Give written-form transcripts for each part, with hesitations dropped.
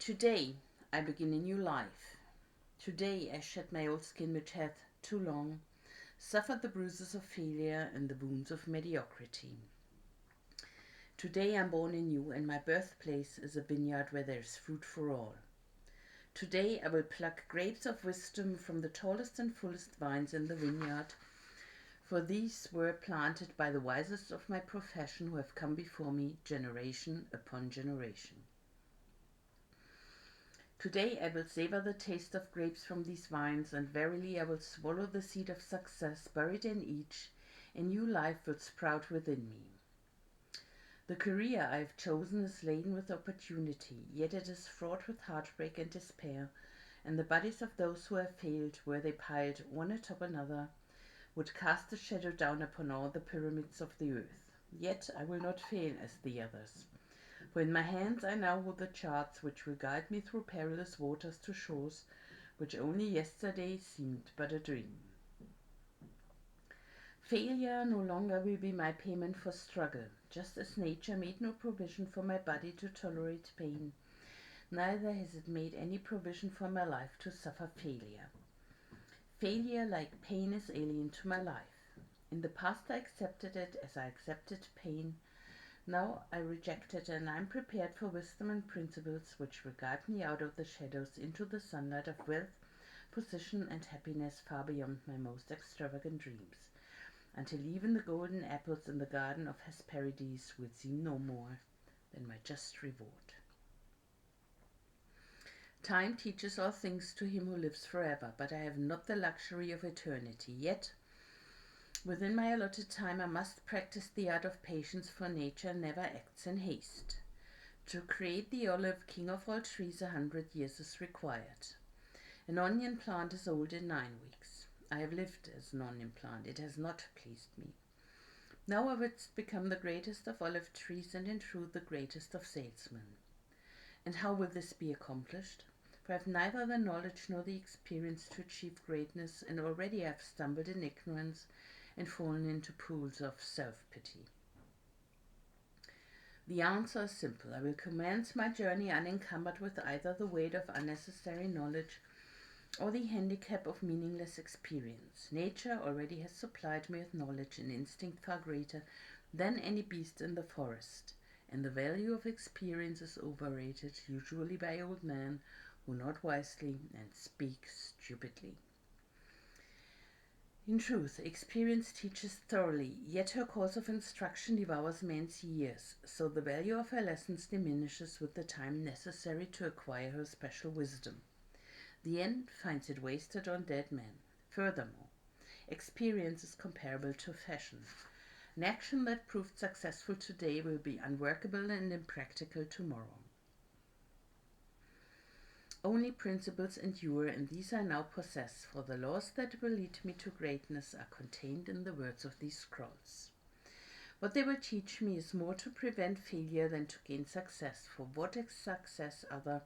Today I begin a new life. Today I shed my old skin which hath too long suffered the bruises of failure and the wounds of mediocrity. Today I am born anew, and my birthplace is a vineyard where there is fruit for all. Today I will pluck grapes of wisdom from the tallest and fullest vines in the vineyard, for these were planted by the wisest of my profession who have come before me generation upon generation. Today I will savor the taste of grapes from these vines, and verily I will swallow the seed of success buried in each. A new life will sprout within me. The career I have chosen is laden with opportunity, yet it is fraught with heartbreak and despair, and the bodies of those who have failed, were they piled one atop another, would cast a shadow down upon all the pyramids of the earth. Yet I will not fail as the others, for in my hands I now hold the charts which will guide me through perilous waters to shores which only yesterday seemed but a dream. Failure no longer will be my payment for struggle. Just as nature made no provision for my body to tolerate pain, neither has it made any provision for my life to suffer failure. Failure, like pain, is alien to my life. In the past I accepted it as I accepted pain. Now I reject it, and I am prepared for wisdom and principles which will guide me out of the shadows into the sunlight of wealth, position, and happiness far beyond my most extravagant dreams, until even the golden apples in the garden of Hesperides will seem no more than my just reward. Time teaches all things to him who lives forever, but I have not the luxury of eternity. Yet, within my allotted time, I must practice the art of patience, for nature never acts in haste. To create the olive, king of all trees, 100 years is required. An onion plant is old in 9 weeks. I have lived as an onion plant. It has not pleased me. Now I would become the greatest of olive trees, and in truth the greatest of salesmen. And how will this be accomplished? For I have neither the knowledge nor the experience to achieve greatness, and already I have stumbled in ignorance and fallen into pools of self-pity. The answer is simple. I will commence my journey unencumbered with either the weight of unnecessary knowledge or the handicap of meaningless experience. Nature already has supplied me with knowledge and instinct far greater than any beast in the forest, and the value of experience is overrated, usually by old men who not wisely and speak stupidly. In truth, experience teaches thoroughly, yet her course of instruction devours men's years, so the value of her lessons diminishes with the time necessary to acquire her special wisdom. The end finds it wasted on dead men. Furthermore, experience is comparable to fashion. An action that proved successful today will be unworkable and impractical tomorrow. Only principles endure, and these I now possess, for the laws that will lead me to greatness are contained in the words of these scrolls. What they will teach me is more to prevent failure than to gain success, for what is success other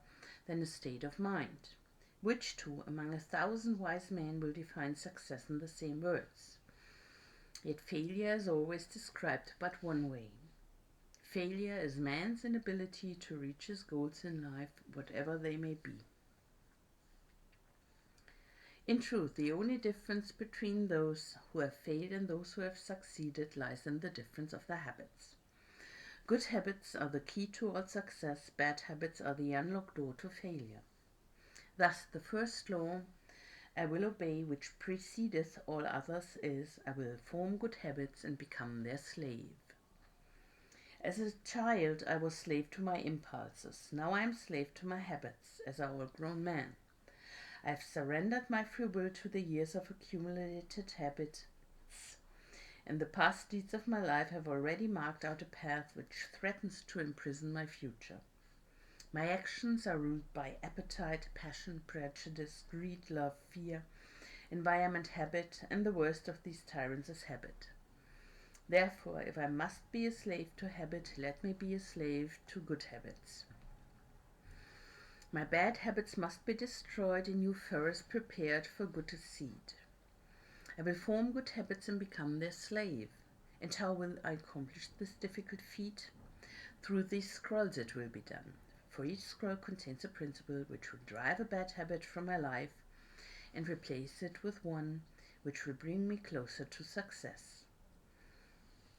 than a state of mind? Which two, among 1,000 wise men, will define success in the same words? Yet failure is always described but one way. Failure is man's inability to reach his goals in life, whatever they may be. In truth, the only difference between those who have failed and those who have succeeded lies in the difference of their habits. Good habits are the key to all success, bad habits are the unlocked door to failure. Thus, the first law I will obey, which precedeth all others, is, I will form good habits and become their slave. As a child, I was slave to my impulses. Now I am slave to my habits, as a all-grown man. I have surrendered my free will to the years of accumulated habits, and the past deeds of my life have already marked out a path which threatens to imprison my future. My actions are ruled by appetite, passion, prejudice, greed, love, fear, environment, habit, and the worst of these tyrants is habit. Therefore, if I must be a slave to habit, let me be a slave to good habits. My bad habits must be destroyed, a new furrows prepared for good seed. I will form good habits and become their slave. And how will I accomplish this difficult feat? Through these scrolls it will be done. For each scroll contains a principle which will drive a bad habit from my life and replace it with one which will bring me closer to success.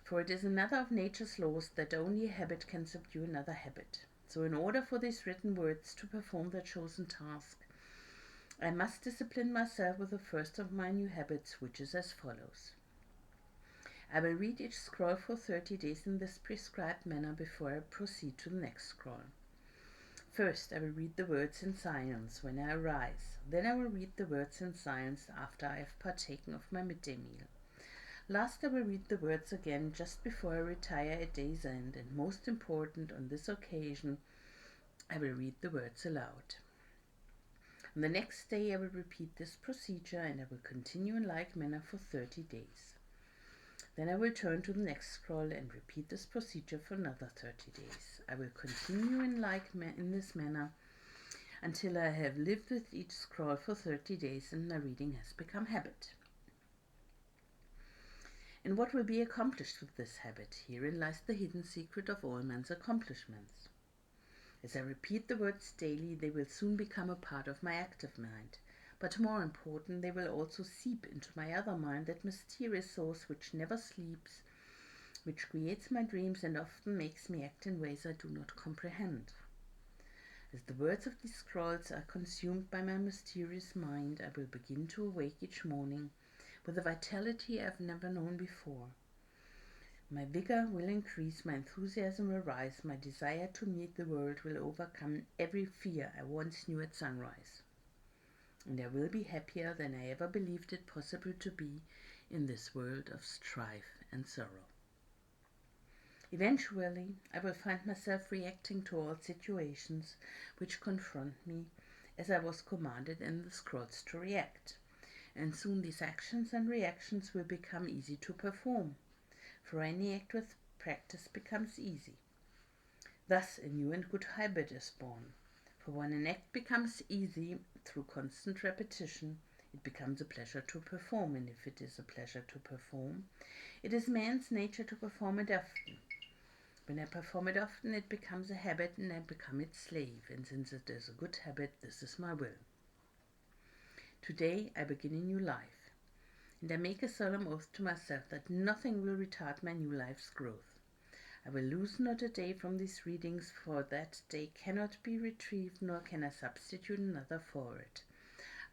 For it is another of nature's laws that only a habit can subdue another habit. So in order for these written words to perform their chosen task, I must discipline myself with the first of my new habits, which is as follows. I will read each scroll for 30 days in this prescribed manner before I proceed to the next scroll. First, I will read the words in silence when I arise. Then I will read the words in silence after I have partaken of my midday meal. Last, I will read the words again just before I retire at day's end, and most important on this occasion, I will read the words aloud. On the next day, I will repeat this procedure, and I will continue in like manner for 30 days. Then I will turn to the next scroll and repeat this procedure for another 30 days. I will continue in this manner until I have lived with each scroll for 30 days and my reading has become habit. And what will be accomplished with this habit? Herein lies the hidden secret of all man's accomplishments. As I repeat the words daily, they will soon become a part of my active mind. But more important, they will also seep into my other mind, that mysterious source which never sleeps, which creates my dreams and often makes me act in ways I do not comprehend. As the words of these scrolls are consumed by my mysterious mind, I will begin to awake each morning with a vitality I have never known before. My vigor will increase, my enthusiasm will rise, my desire to meet the world will overcome every fear I once knew at sunrise. And I will be happier than I ever believed it possible to be in this world of strife and sorrow. Eventually, I will find myself reacting to all situations which confront me as I was commanded in the scrolls to react. And soon these actions and reactions will become easy to perform, for any act with practice becomes easy. Thus a new and good habit is born. For when an act becomes easy through constant repetition, it becomes a pleasure to perform, and if it is a pleasure to perform, it is man's nature to perform it often. When I perform it often, it becomes a habit and I become its slave, and since it is a good habit, this is my will. Today I begin a new life, and I make a solemn oath to myself that nothing will retard my new life's growth. I will lose not a day from these readings, for that day cannot be retrieved, nor can I substitute another for it.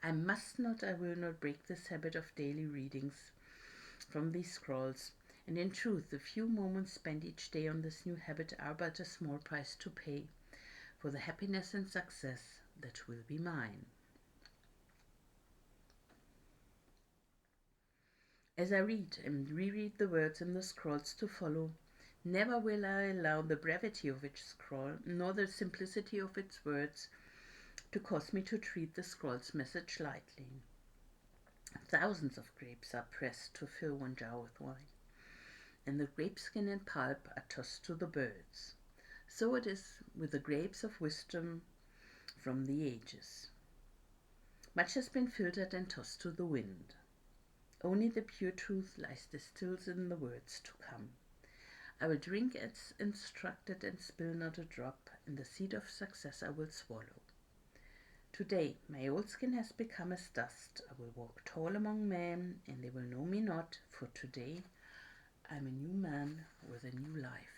I will not break this habit of daily readings from these scrolls, and in truth, the few moments spent each day on this new habit are but a small price to pay for the happiness and success that will be mine. As I read and reread the words in the scrolls to follow, never will I allow the brevity of each scroll, nor the simplicity of its words, to cause me to treat the scroll's message lightly. Thousands of grapes are pressed to fill one jar with wine, and the grape skin and pulp are tossed to the birds. So it is with the grapes of wisdom from the ages. Much has been filtered and tossed to the wind. Only the pure truth lies distilled in the words to come. I will drink as instructed and spill not a drop, and the seed of success I will swallow. Today my old skin has become as dust. I will walk tall among men, and they will know me not, for today I am a new man with a new life.